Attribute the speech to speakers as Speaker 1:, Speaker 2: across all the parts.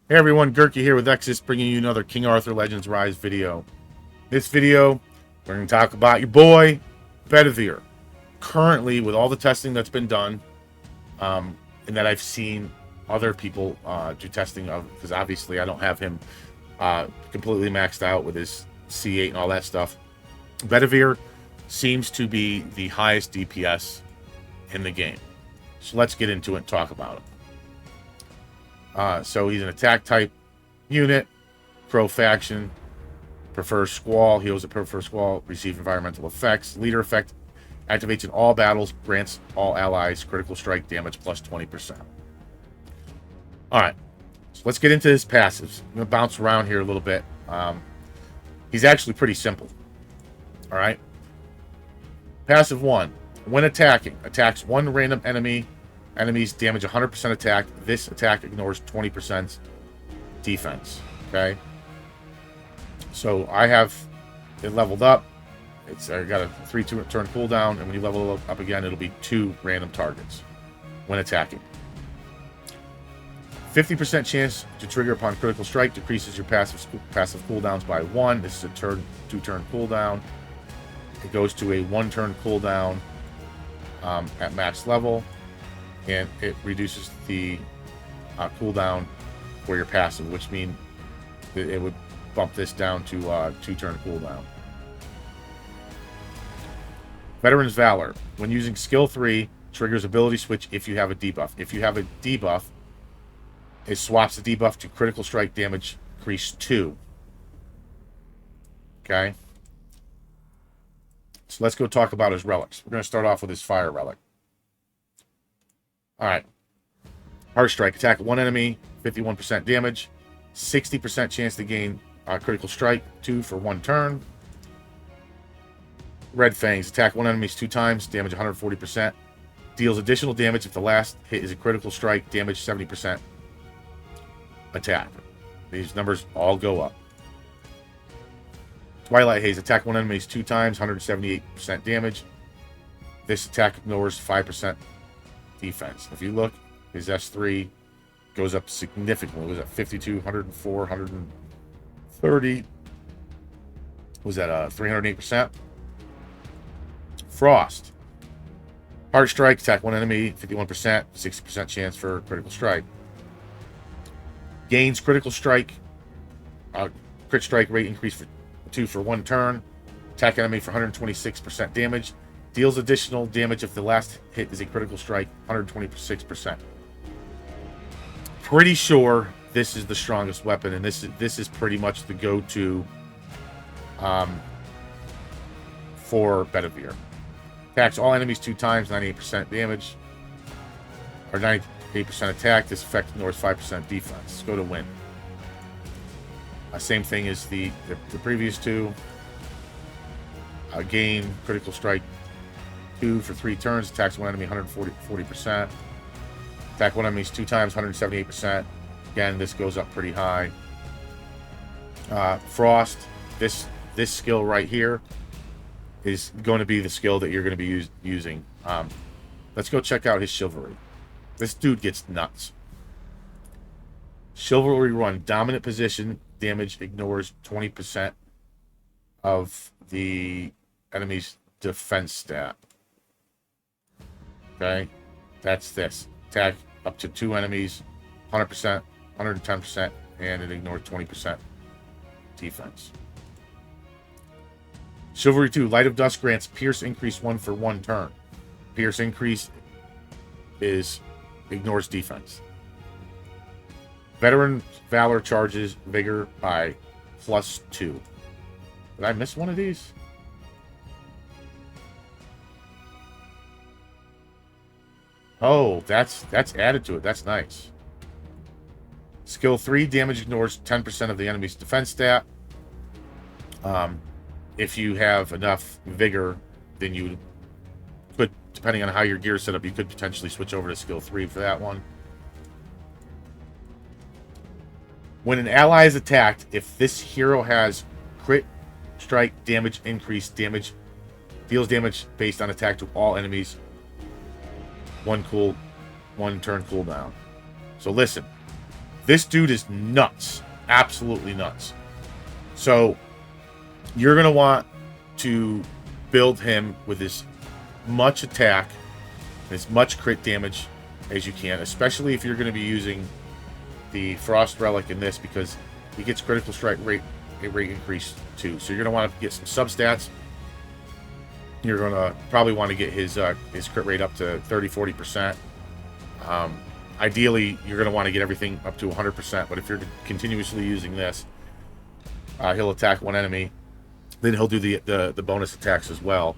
Speaker 1: Hey everyone, Gurky here with Exis, bringing you another King Arthur Legends Rise video. This video, we're going to talk about your boy, BEDIVERE. Currently, with all the testing that's been done, and that I've seen other people do testing of, because obviously I don't have him completely maxed out with his C8 and all that stuff. BEDIVERE seems to be the highest DPS in the game. So let's get into it and talk about it. So he's an attack type unit, pro faction, prefers squall, heals at prefer squall, receive environmental effects, leader effect, activates in all battles, grants all allies critical strike damage plus 20%. Alright, so let's get into his passives. I'm going to bounce around here a little bit. He's actually pretty simple. Alright, passive 1, when attacking, attacks one random enemies damage 100% attack. This attack ignores 20% defense. Okay. So I have it leveled up. I got a 3-turn cooldown, and when you level it up again, it'll be 2 random targets when attacking. 50% chance to trigger upon critical strike, decreases your passive cooldowns by 1. This is a 2-turn cooldown. It goes to a 1-turn cooldown at max level. And it reduces the cooldown for your passive, which means it would bump this down to 2-turn cooldown. Veteran's Valor. When using skill 3, triggers ability switch if you have a debuff. If you have a debuff, it swaps the debuff to critical strike damage increase 2. Okay? So let's go talk about his relics. We're going to start off with his fire relic. Alright. Heart Strike. Attack one enemy, 51% damage. 60% chance to gain critical strike, 2 for 1 turn. Red Fangs. Attack one enemy 2 times, damage 140%. Deals additional damage if the last hit is a critical strike, damage 70% attack. These numbers all go up. Twilight Haze. Attack one enemy 2 times, 178% damage. This attack ignores 5% defense. If you look, his S3 goes up significantly. It was at 52, 104, 130. Was that 308%? Frost. Heart Strike. Attack one enemy, 51%, 60% chance for critical strike. Gains critical strike. Crit strike rate increase for 2 for 1 turn. Attack enemy for 126% damage. Deals additional damage if the last hit is a critical strike, 126%. Pretty sure this is the strongest weapon, and this is pretty much the go-to for BEDIVERE. Attacks all enemies 2 times, 98% damage, or 98% attack. This effect ignores 5% defense. Let's go to win. Same thing as the previous two. Gain critical strike 2 for 3 turns. Attacks one enemy 140%. Attack one enemy 2 times, 178%. Again, this goes up pretty high. Frost. This skill right here is going to be the skill that you're going to be using. Let's go check out his chivalry. This dude gets nuts. Chivalry run. Dominant position. Damage ignores 20% of the enemy's defense stat. Okay, that's this. Attack up to 2 enemies, 100%, 110%, and it ignores 20% defense. Chivalry 2, Light of Dust grants Pierce increase 1 for 1 turn. Pierce increase ignores defense. Veteran Valor charges Vigor by +2. Did I miss one of these? Oh, that's added to it. That's nice. Skill 3, damage ignores 10% of the enemy's defense stat. If you have enough vigor, then you could, depending on how your gear is set up, you could potentially switch over to skill 3 for that one. When an ally is attacked, if this hero has crit strike damage increase, deals damage based on attack to all enemies, 1 turn cooldown. So listen, This dude is nuts. Absolutely nuts. So you're going to want to build him with as much attack, as much crit damage as you can, especially if you're going to be using the Frost Relic in this, because he gets critical strike rate increase too. So you're going to want to get some substats. You're going to probably want to get his crit rate up to 30-40%. Ideally, you're going to want to get everything up to 100%, but if you're continuously using this, he'll attack one enemy, then he'll do the bonus attacks as well.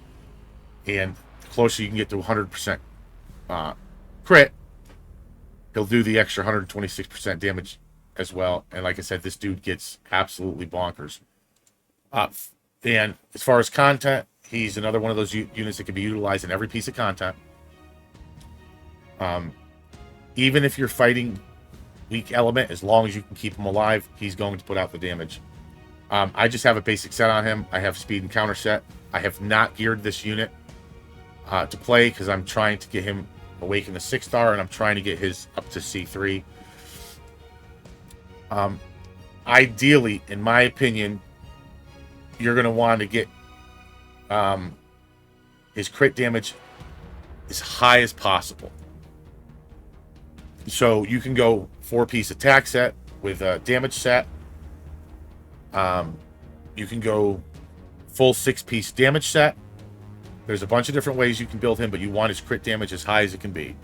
Speaker 1: And the closer you can get to 100% crit, he'll do the extra 126% damage as well. And like I said, this dude gets absolutely bonkers. And as far as content, he's another one of those units that can be utilized in every piece of content. Even if you're fighting weak element, as long as you can keep him alive, he's going to put out the damage. I just have a basic set on him. I have speed and counter set. I have not geared this unit to play because I'm trying to get him awakened to 6-star, and I'm trying to get his up to C3. Ideally, in my opinion, you're going to want to get his crit damage as high as possible. So you can go 4-piece attack set with a damage set. You can go full 6-piece damage set. There's a bunch of different ways you can build him, but you want his crit damage as high as it can be.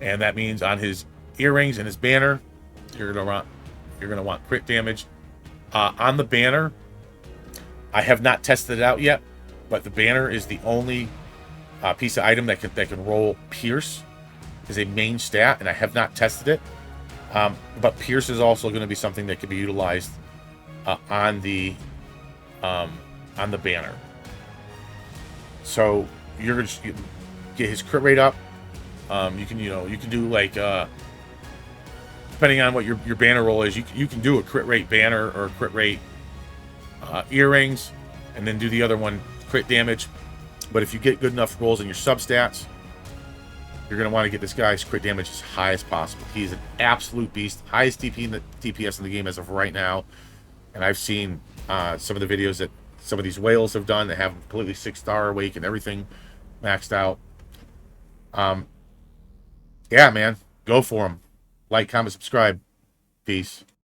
Speaker 1: And that means on his earrings and his banner, you're gonna want crit damage. On the banner, I have not tested it out yet, but the banner is the only piece of item that can roll Pierce as a main stat, and I have not tested it. But Pierce is also going to be something that can be utilized on the banner. So you're going to get his crit rate up. You can do like depending on what your banner roll is, you can do a crit rate banner or a crit rate earrings, and then do the other one crit damage. But if you get good enough rolls in your substats, you're going to want to get this guy's crit damage as high as possible. He's an absolute beast. Highest DPS in the game as of right now. And I've seen some of the videos that some of these whales have done that have completely 6-star awake and everything maxed out. Yeah, man. Go for him. Like, comment, subscribe. Peace.